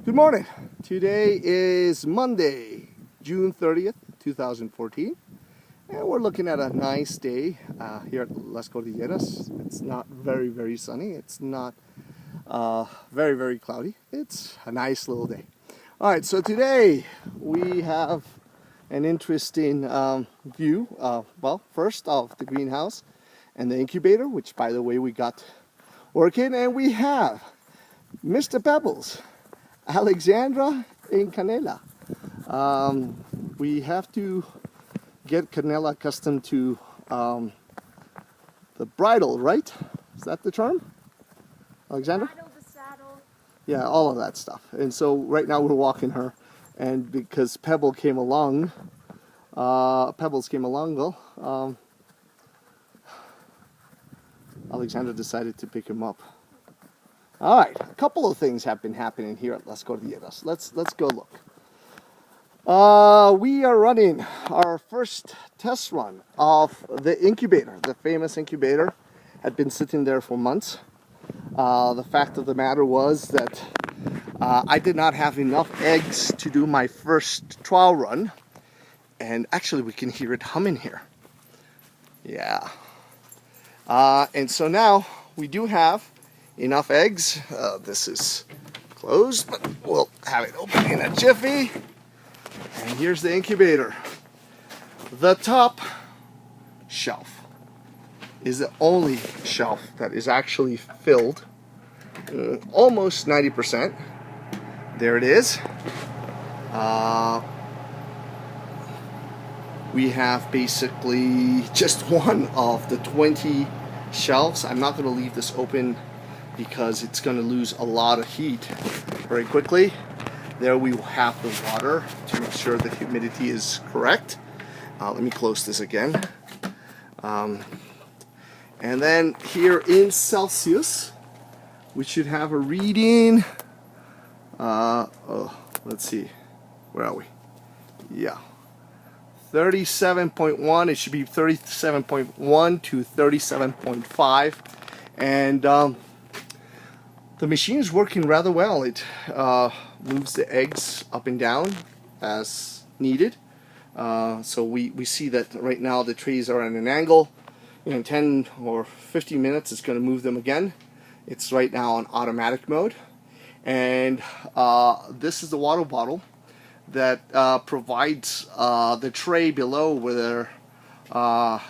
Good morning. Today is Monday, June 30th, 2014, and we're looking at a nice day here at Las Cordilleras. It's not very sunny. It's not very cloudy. It's a nice little day. All right, so today we have an interesting view. Well, first of the greenhouse and the incubator, which by the way we got working, and we have Mr. Pebbles, Alexandra and Canela. We have to get Canela accustomed to the bridle, right? Is that the term, Alexandra? The bridle, the saddle. Yeah, all of that stuff. And so right now we're walking her, and because Pebbles came along, Alexandra decided to pick him up. All right, a couple of things have been happening here at Las Cordilleras. Let's go look. We are running our first test run of the incubator. The famous incubator had been sitting there for months. The fact of the matter was that I did not have enough eggs to do my first trial run. And actually we can hear it humming here. Yeah. And so now we do have enough eggs. This is closed, but we'll have it open in a jiffy. And here's the incubator. The top shelf is the only shelf that is actually filled, almost 90%. There it is. We have basically just one of the 20 shelves. I'm not going to leave this open because it's going to lose a lot of heat very quickly. There we will have the water to make sure the humidity is correct. Let me close this again. And then here in Celsius, we should have a reading. Let's see. Where are we? Yeah. 37.1. It should be 37.1 to 37.5. And the machine is working rather well. It moves the eggs up and down as needed. So we see that right now the trays are at an angle. In 10 or 15 minutes it's going to move them again. It's right now on automatic mode. And this is the water bottle that provides the tray below where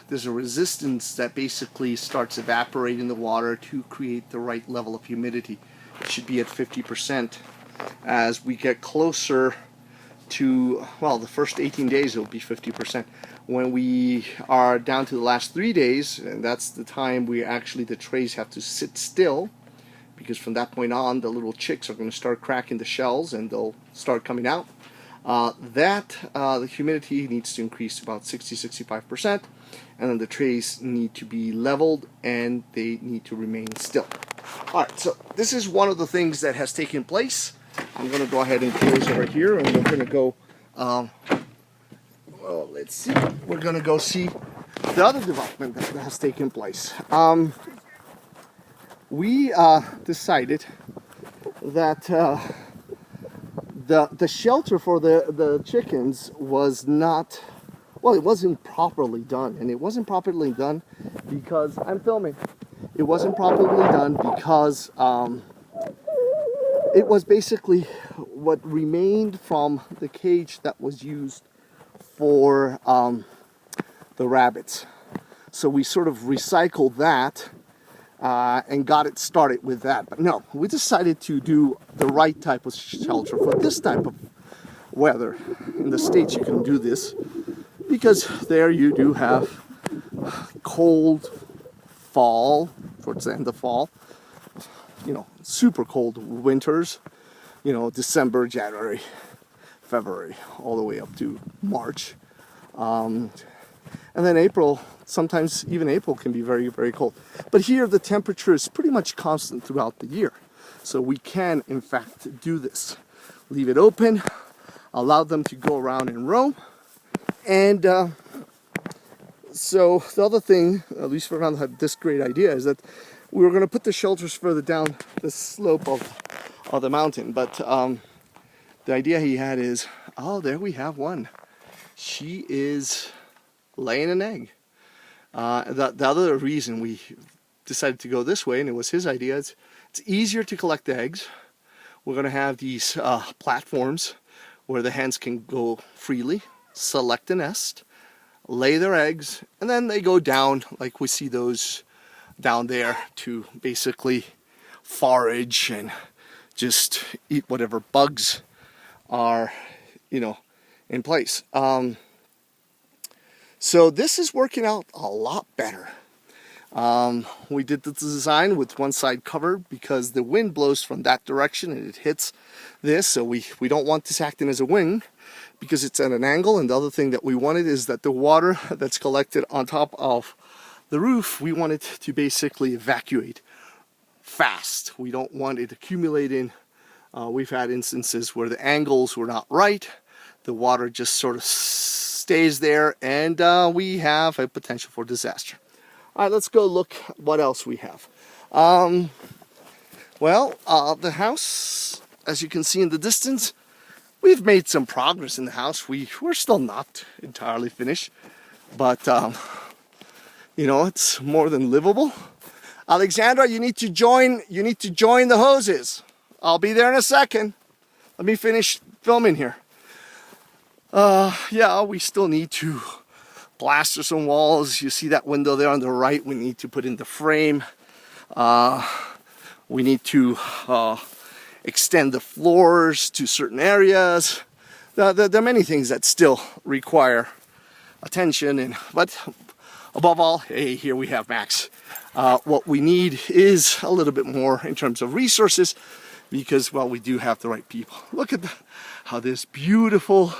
there's a resistance that basically starts evaporating the water to create the right level of humidity. It should be at 50%. As we get closer to, well, the first 18 days it will be 50%. When we are down to the last 3 days, and that's the time we actually, the trays have to sit still, because from that point on the little chicks are going to start cracking the shells and they'll start coming out. The humidity needs to increase to about 60-65%, and then the trays need to be leveled and they need to remain still. Alright, so this is one of the things that has taken place. I'm going to go ahead and close over here, and we're going to go, well, let's see, we're going to go see the other development that has taken place. We decided that the shelter for the chickens was not, well, it wasn't properly done. And it wasn't properly done because, I'm filming, it wasn't properly done because it was basically what remained from the cage that was used for the rabbits. So we sort of recycled that and got it started with that. But no, we decided to do the right type of shelter for this type of weather. In the States you can do this because there you do have cold fall, towards the end of fall, super cold winters, December, January, February, all the way up to March. And then April, sometimes even April can be very cold. But here the temperature is pretty much constant throughout the year. So we can, in fact, do this. Leave it open, allow them to go around and roam. And so the other thing, at least Fernando had this great idea, is that we were going to put the shelters further down the slope of the mountain. But the idea he had is, oh, there we have one. She is laying an egg. The other reason we decided to go this way, and it was his idea, it's easier to collect the eggs. We're going to have these platforms where the hens can go freely, select a nest, lay their eggs, and then they go down, like we see those down there, to basically forage and just eat whatever bugs are, you know, in place. So this is working out a lot better. We did the design with one side covered because the wind blows from that direction and it hits this, so we don't want this acting as a wing because it's at an angle. And the other thing that we wanted is that the water that's collected on top of the roof, we want it to basically evacuate fast. We don't want it accumulating. We've had instances where the angles were not right. The water just sort of stays there, and we have a potential for disaster. All right, let's go look what else we have. The house, as you can see in the distance, we've made some progress in the house. We're still not entirely finished, but you know, it's more than livable. Alexandra, you need to join the hoses. I'll be there in a second. Let me finish filming here. Yeah, we still need to plaster some walls. You see that window there on the right? We need to put in the frame. We need to extend the floors to certain areas. There are many things that still require attention, but above all, hey, here we have Max. What we need is a little bit more in terms of resources because, well, we do have the right people. Look at how this beautiful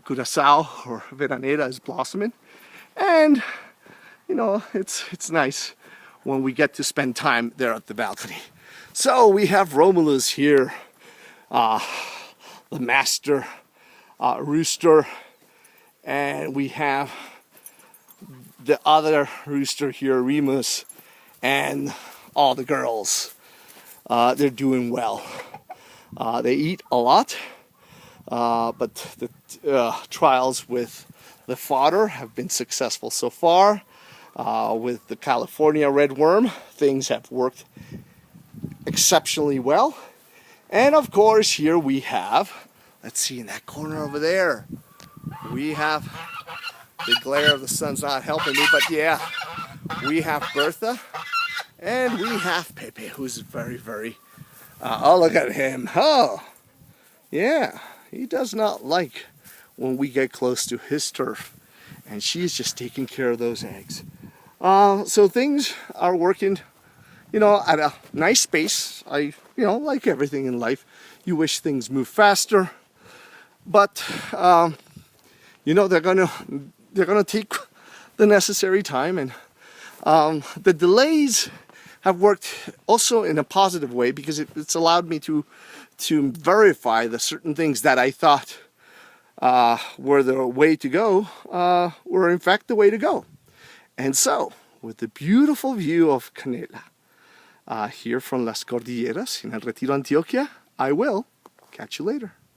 curacao or veranera is blossoming, and you know, it's nice when we get to spend time there at the balcony. So we have Romulus here, the master rooster, and we have the other rooster here, Remus, and all the girls. They're doing well. They eat a lot, but the trials with the fodder have been successful so far. With the California red worm, things have worked exceptionally well. And of course, here we have, let's see, in that corner over there, we have, the glare of the sun's not helping me, but yeah, we have Bertha, and we have Pepe, who's very, very, oh, look at him. Oh, yeah, he does not like when we get close to his turf, and she's just taking care of those eggs. So things are working, you know, at a nice pace. Like everything in life, you wish things move faster, but you know, they're gonna take the necessary time, and the delays have worked also in a positive way because it's allowed me to verify the certain things that I thought were the way to go were in fact the way to go. And so, with the beautiful view of Canela here from Las Cordilleras in El Retiro, Antioquia, I will catch you later.